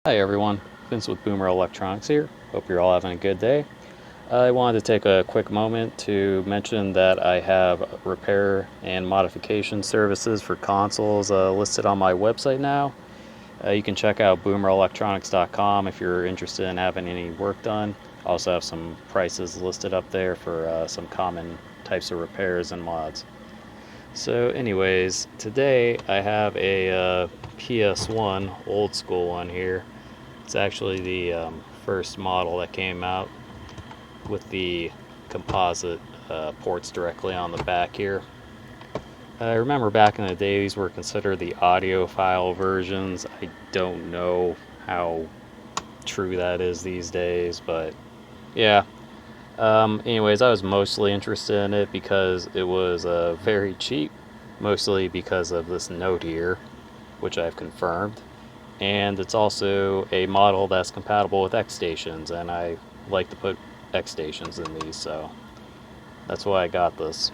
Hi everyone, Vince with Boomer Electronics here. Hope you're all having a good day. I wanted to take a quick moment to mention that I have repair and modification services for consoles listed on my website now. You can check out boomerelectronics.com if you're interested in having any work done. I also have some prices listed up there for some common types of repairs and mods. So anyways, today I have a PS1, old school one here. It's actually the first model that came out with the composite ports directly on the back here. I remember back in the day these were considered the audiophile versions. I don't know how true that is these days, but yeah. Anyways, I was mostly interested in it because it was very cheap, mostly because of this note here, which I've confirmed. And it's also a model that's compatible with XStations, and I like to put XStations in these, so that's why I got this.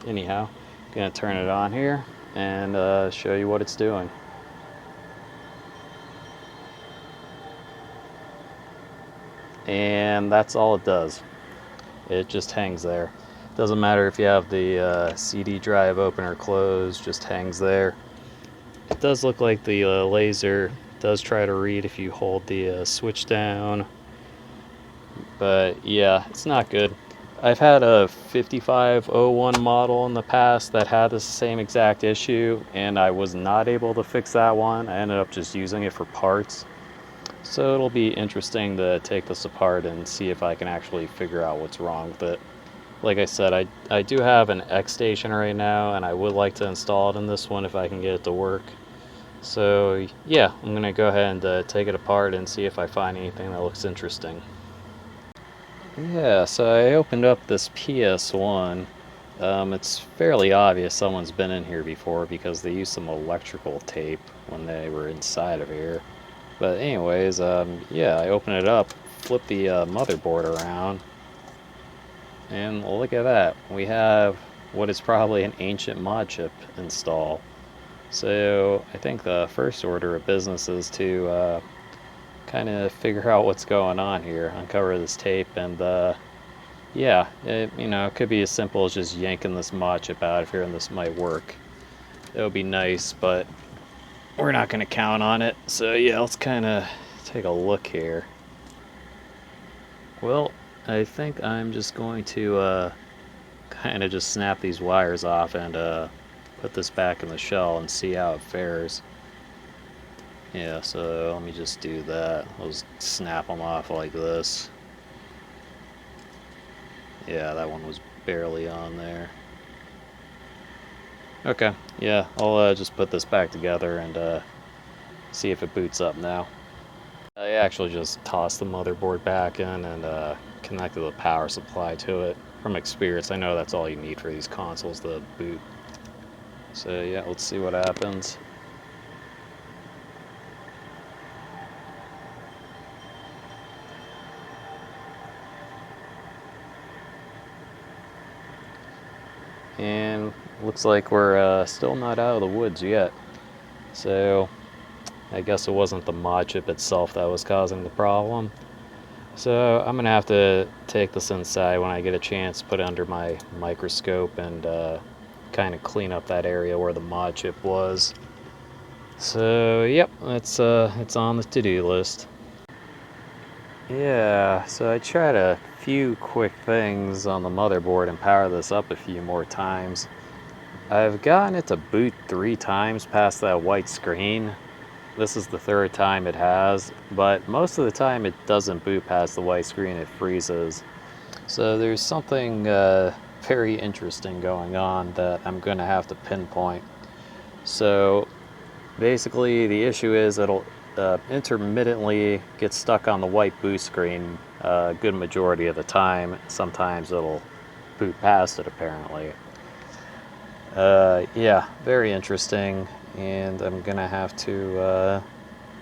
Anyhow, I'm gonna turn it on here and show you what it's doing. And that's all it does. It just hangs there. Doesn't matter if you have the CD drive open or closed, just hangs there. It does look like the laser does try to read if you hold the switch down, but yeah, it's not good. I've had a 5501 model in the past that had the same exact issue, and I was not able to fix that one. I ended up just using it for parts. So it'll be interesting to take this apart and see if I can actually figure out what's wrong with it. Like I said, I do have an XStation right now, and I would like to install it in this one if I can get it to work. So yeah, I'm going to go ahead and take it apart and see if I find anything that looks interesting. Yeah, so I opened up this PS1. It's fairly obvious someone's been in here before because they used some electrical tape when they were inside of here. But anyways, yeah, I open it up, flip the motherboard around, and look at that. We have what is probably an ancient mod chip installed. So I think the first order of business is to kind of figure out what's going on here, uncover this tape, and yeah, it could be as simple as just yanking this mod chip out of here and this might work. That would be nice, but we're not going to count on it. So yeah, let's kind of take a look here. Well, I think I'm just going to kind of just snap these wires off and put this back in the shell and see how it fares. Yeah, so let me just do that. I'll just snap them off like this. Yeah, that one was barely on there. Okay, yeah, I'll just put this back together and see if it boots up now. I actually just tossed the motherboard back in and connected the power supply to it. From experience, I know that's all you need for these consoles to boot. So yeah, let's see what happens. And looks like we're still not out of the woods yet. So I guess it wasn't the mod chip itself that was causing the problem. So I'm gonna have to take this inside when I get a chance, put it under my microscope and kind of clean up that area where the mod chip was. So yep, it's on the to-do list. Yeah, so I tried a few quick things on the motherboard and power this up a few more times. I've gotten it to boot 3 times past that white screen. This is the 3rd time it has, but most of the time it doesn't boot past the white screen, it freezes. So there's something very interesting going on that I'm going to have to pinpoint. So basically the issue is it'll intermittently get stuck on the white boot screen a good majority of the time. Sometimes it'll boot past it apparently. Yeah, very interesting, and I'm gonna have to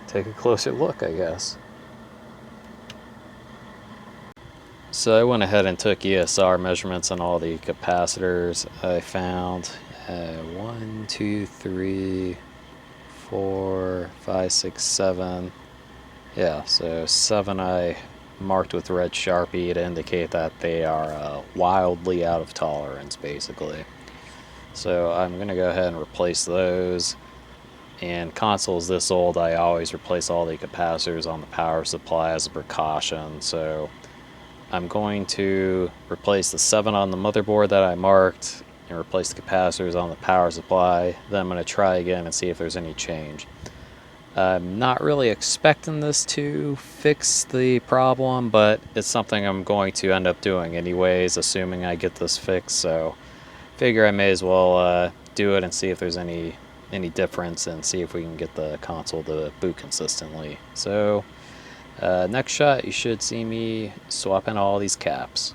take a closer look, I guess. So I went ahead and took ESR measurements on all the capacitors. I found 1, 2, 3, 4, 5, 6, 7. Yeah, so 7 I marked with red Sharpie to indicate that they are wildly out of tolerance, basically. So I'm going to go ahead and replace those. And consoles this old, I always replace all the capacitors on the power supply as a precaution. So I'm going to replace the 7 on the motherboard that I marked and replace the capacitors on the power supply. Then I'm going to try again and see if there's any change. I'm not really expecting this to fix the problem, but it's something I'm going to end up doing anyways, assuming I get this fixed. So figure I may as well do it and see if there's any difference and see if we can get the console to boot consistently. So next shot, you should see me swapping all these caps.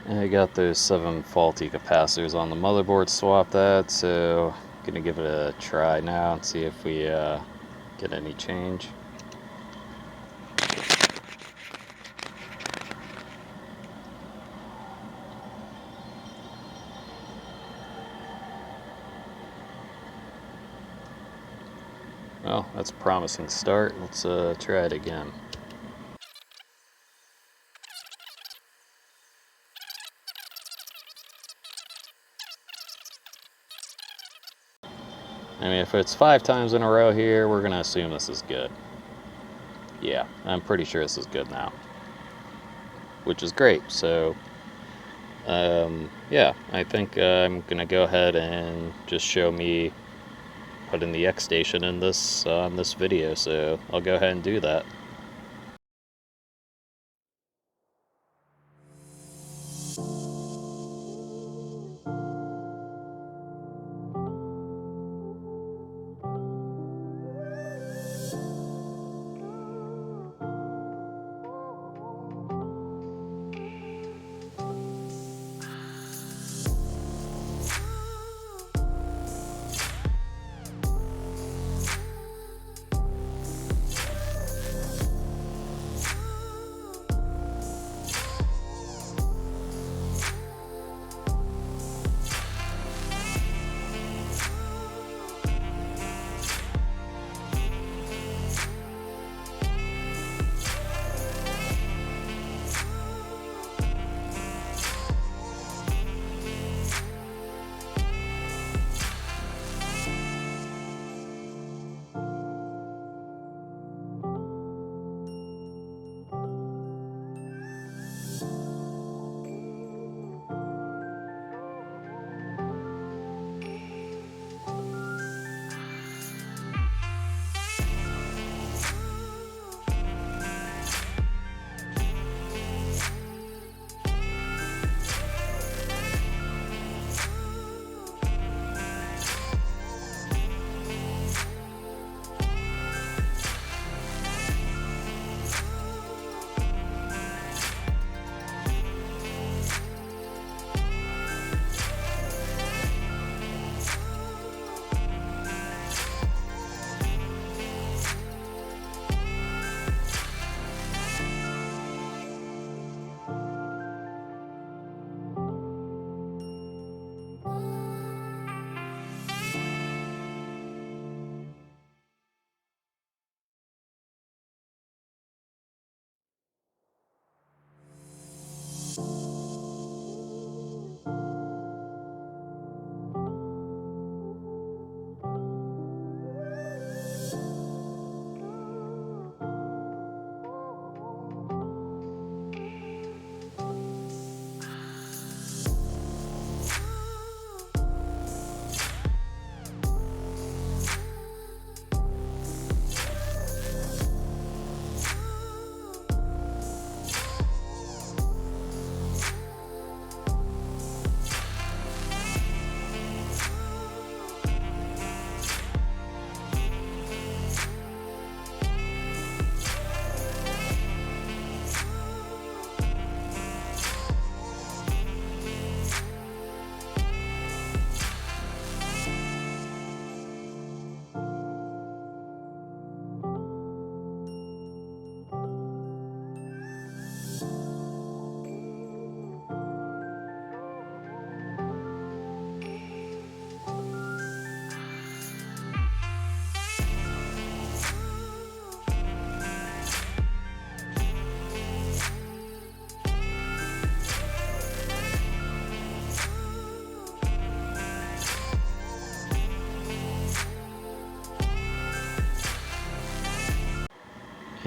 I got those 7 faulty capacitors on the motherboard swapped out, so I'm gonna give it a try now and see if we get any change. Well, that's a promising start. Let's try it again. I mean, if it's 5 times in a row here, we're going to assume this is good. Yeah, I'm pretty sure this is good now. Which is great. So, yeah, I think I'm going to go ahead and just show me putting the XStation in this video. So I'll go ahead and do that.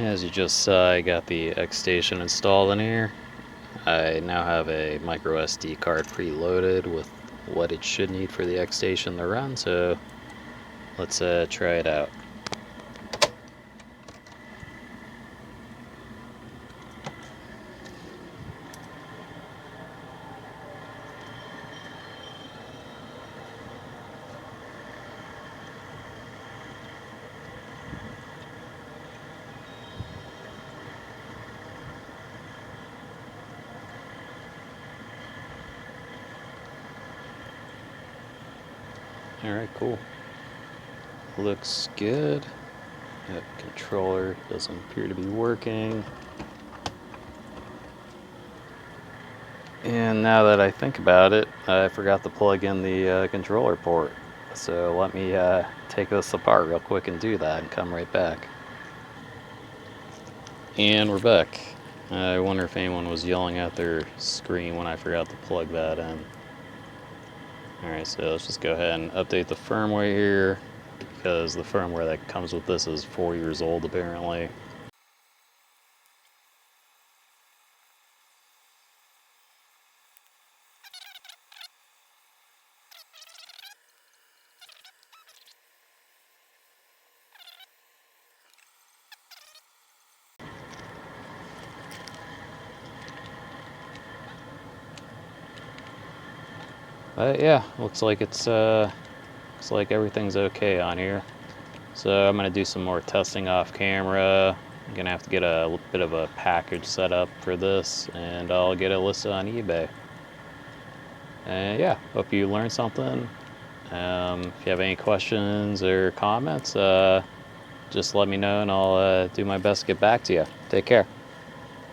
As you just saw, I got the XStation installed in here. I now have a micro SD card preloaded with what it should need for the XStation to run, so let's try it out. Alright, cool. Looks good. That controller doesn't appear to be working. And now that I think about it, I forgot to plug in the controller port. So let me take this apart real quick and do that and come right back. And we're back. I wonder if anyone was yelling at their screen when I forgot to plug that in. Alright, so let's just go ahead and update the firmware here, because the firmware that comes with this is 4 years old apparently. But yeah, looks like everything's okay on here. So I'm gonna do some more testing off camera. I'm gonna have to get a bit of a package set up for this, and I'll get it listed on eBay. And yeah, hope you learned something. If you have any questions or comments, just let me know and I'll do my best to get back to you. Take care.